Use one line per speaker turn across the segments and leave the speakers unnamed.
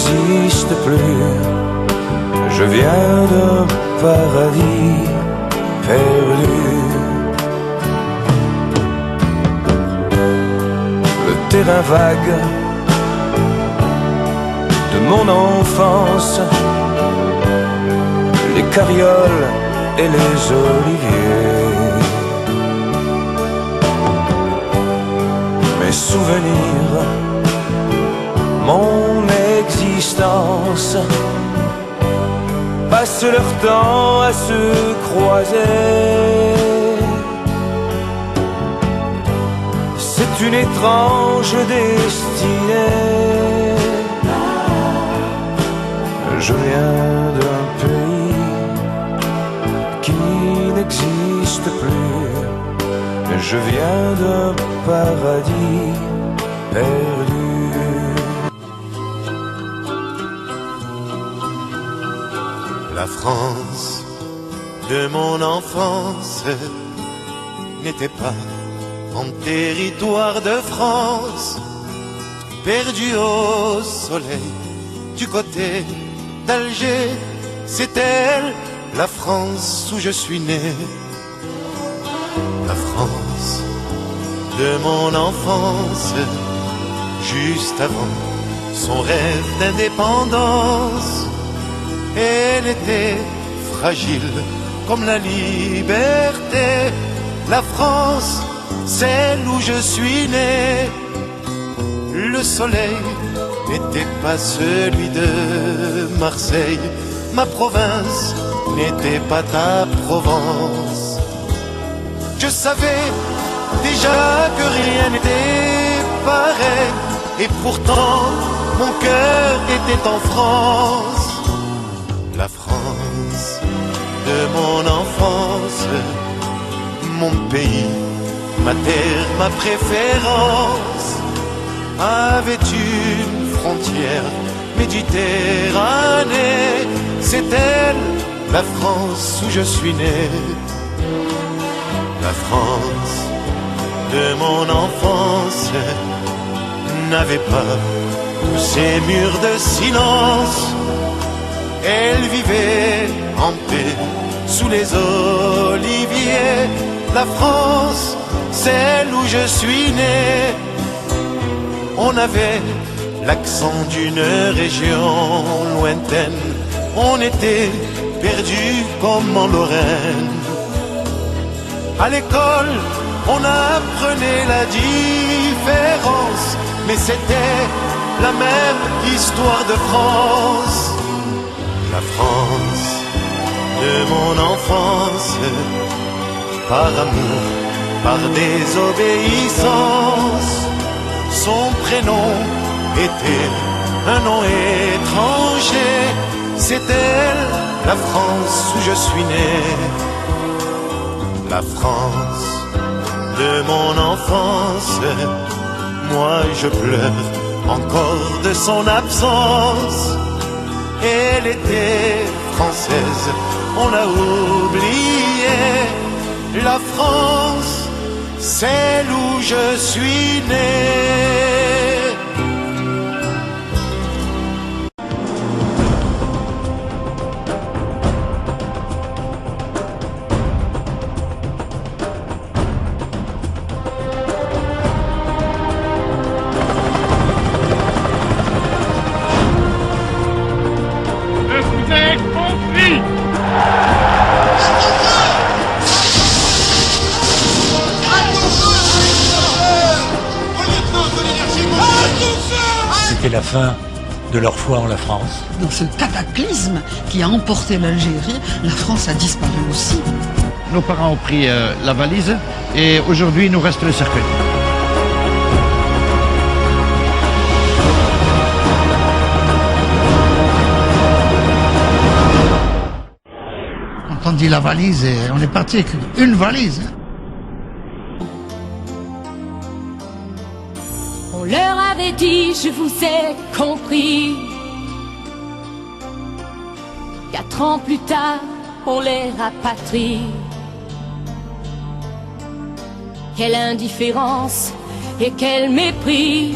n'existe plus. Je viens d'un paradis perdu. Le terrain vague de mon enfance, les carrioles et les oliviers, mes souvenirs, mon existence passent leur temps à se croiser. C'est une étrange destinée. Je viens d'un pays qui n'existe plus. Je viens d'un paradis perdu.
La France de mon enfance n'était pas en territoire de France, perdu au soleil du côté d'Alger. C'est elle, la France où je suis né. La France de mon enfance, juste avant son rêve d'indépendance. Elle était fragile comme la liberté. La France, celle où je suis né. Le soleil n'était pas celui de Marseille. Ma province n'était pas ta Provence. Je savais déjà que rien n'était pareil. Et pourtant, mon cœur était en France. La France de mon enfance, mon pays, ma terre, ma préférence, avait une frontière méditerranée. C'est elle, la France où je suis né. La France de mon enfance n'avait pas tous ces murs de silence. Elle vivait en paix sous les oliviers. La France, celle où je suis né. On avait l'accent d'une région lointaine. On était perdus comme en Lorraine. À l'école, on apprenait la différence, mais c'était la même histoire de France. La France de mon enfance, par amour, par désobéissance, son prénom était un nom étranger. C'est elle, la France où je suis né. La France de mon enfance, moi je pleure encore de son absence. Elle était française, on l'a oublié. La France, celle où je suis né.
C'était la fin de leur foi en la France.
Dans ce cataclysme qui a emporté l'Algérie, la France a disparu aussi.
Nos parents ont pris la valise et aujourd'hui il nous reste le cercueil. Quand on dit la valise, on est parti avec une valise.
On leur avait dit, je vous ai compris. 4 ans plus tard, on les rapatrie. Quelle indifférence et quel mépris.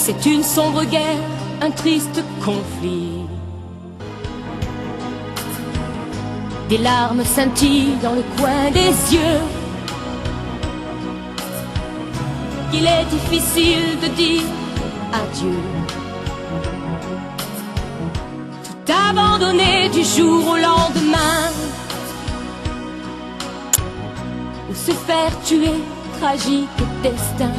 C'est une sombre guerre, un triste conflit. Des larmes scintillent dans le coin des yeux. Il est difficile de dire adieu. Tout abandonner du jour au lendemain, ou se faire tuer, tragique destin.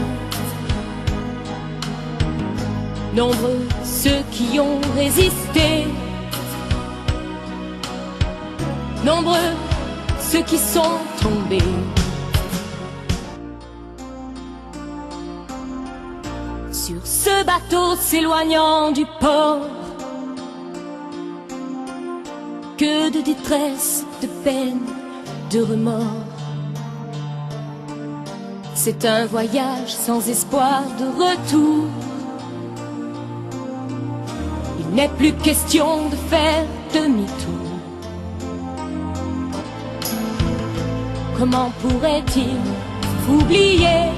Nombreux ceux qui ont résisté, nombreux ceux qui sont tombés. Sur ce bateau s'éloignant du port, que de détresse, de peine, de remords. C'est un voyage sans espoir de retour. Il n'est plus question de faire demi-tour. Comment pourrait-il oublier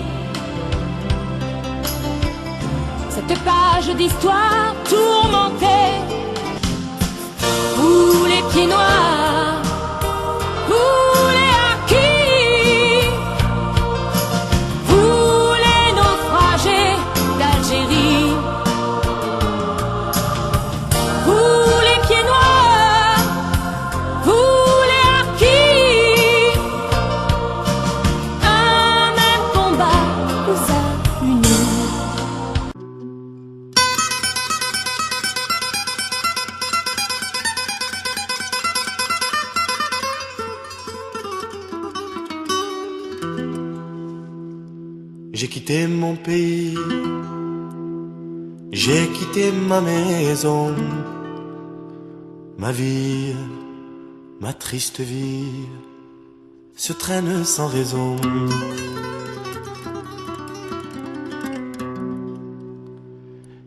cette page d'histoire tourmentée, où les pieds noirs, où les harkis, où les naufragés d'Algérie, où les pieds noirs, où les harkis, un même combat nous a unis.
J'ai quitté mon pays, j'ai quitté ma maison, ma vie, ma triste vie se traîne sans raison.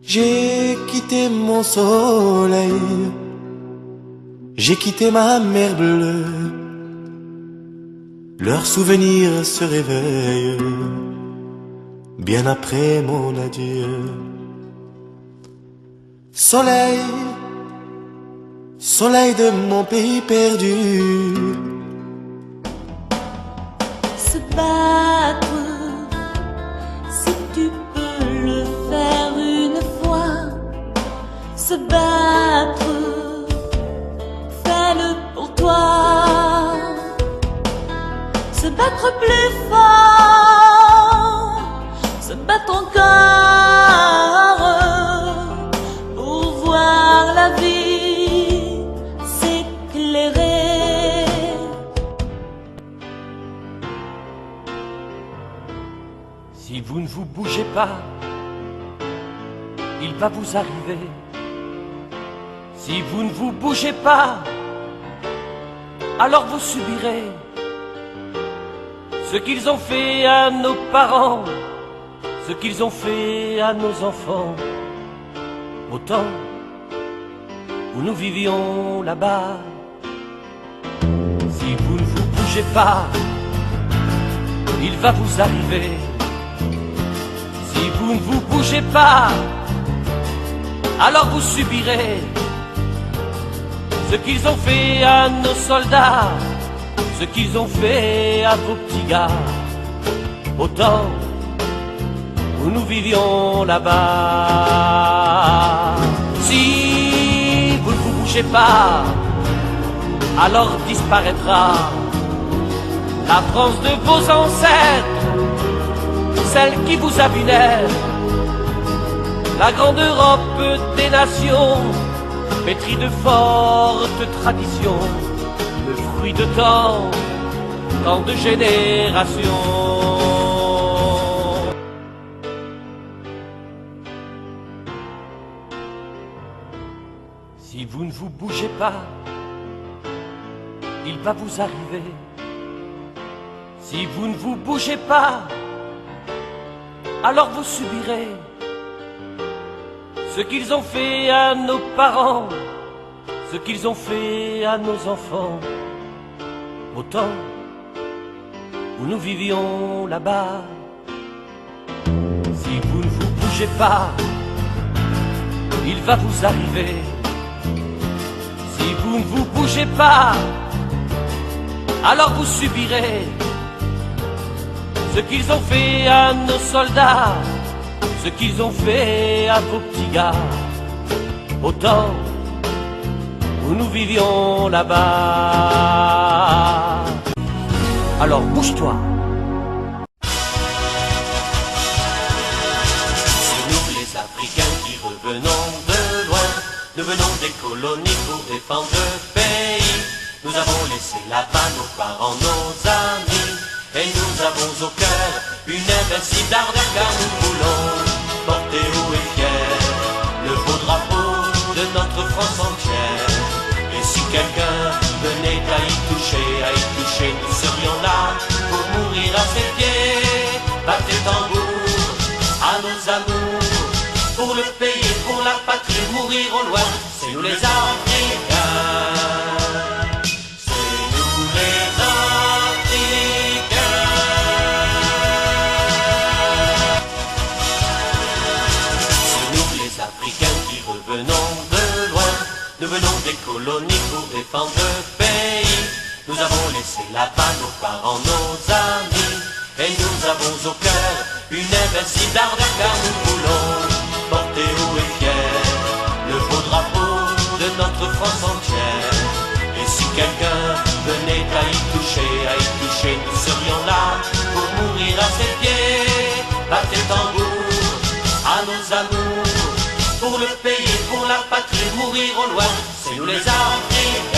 J'ai quitté mon soleil, j'ai quitté ma mer bleue, leurs souvenirs se réveillent bien après mon adieu. Soleil, soleil de mon pays perdu,
se battre, si tu peux le faire une fois, se battre, fais-le pour toi, se battre plus fort, se battre encore, pour voir la vie s'éclairer.
Si vous ne vous bougez pas, il va vous arriver. Si vous ne vous bougez pas, alors vous subirez ce qu'ils ont fait à nos parents, ce qu'ils ont fait à nos enfants. Au temps où nous vivions là-bas, si vous ne vous bougez pas, il va vous arriver. Si vous ne vous bougez pas, alors vous subirez ce qu'ils ont fait à nos soldats, ce qu'ils ont fait à vos petits gars. Au temps où nous vivions là-bas. Si vous ne vous bougez pas, alors disparaîtra la France de vos ancêtres, celle qui vous a vu naître, la grande Europe des nations, pétrie de fortes traditions, le fruit de tant de générations. Si vous ne vous bougez pas, il va vous arriver. Si vous ne vous bougez pas, alors vous subirez ce qu'ils ont fait à nos parents, ce qu'ils ont fait à nos enfants. Au temps où nous vivions là-bas, si vous ne vous bougez pas, il va vous arriver. Si vous ne vous bougez pas, alors vous subirez ce qu'ils ont fait à nos soldats, ce qu'ils ont fait à vos petits gars, au temps où nous vivions là-bas. Alors bouge-toi. C'est nous les Africains qui revenons de loin, nous venons des colonies pour défendre le pays. Nous avons laissé là-bas nos parents, nos amis, et nous avons au cœur une invincible ardeur, car nous voulons porter haut et fier le beau drapeau de notre France entière. Et si quelqu'un venait à y toucher, nous serions là pour mourir à ses pieds. Battez tambour à nos amours, pour le pays, pour la patrie, mourir au loin, c'est nous les Africains. Nous venons des colonies pour défendre le pays. Nous avons laissé là-bas nos parents, nos amis, et nous avons au cœur une invincible ardeur, car nous voulons porter haut et fier le beau drapeau de notre France entière. Et si quelqu'un venait à y toucher, nous serions là pour mourir à ses pieds. Battez tambour à nos amours, pour le pays, pour la patrie, mourir au loin, c'est nous les Africains.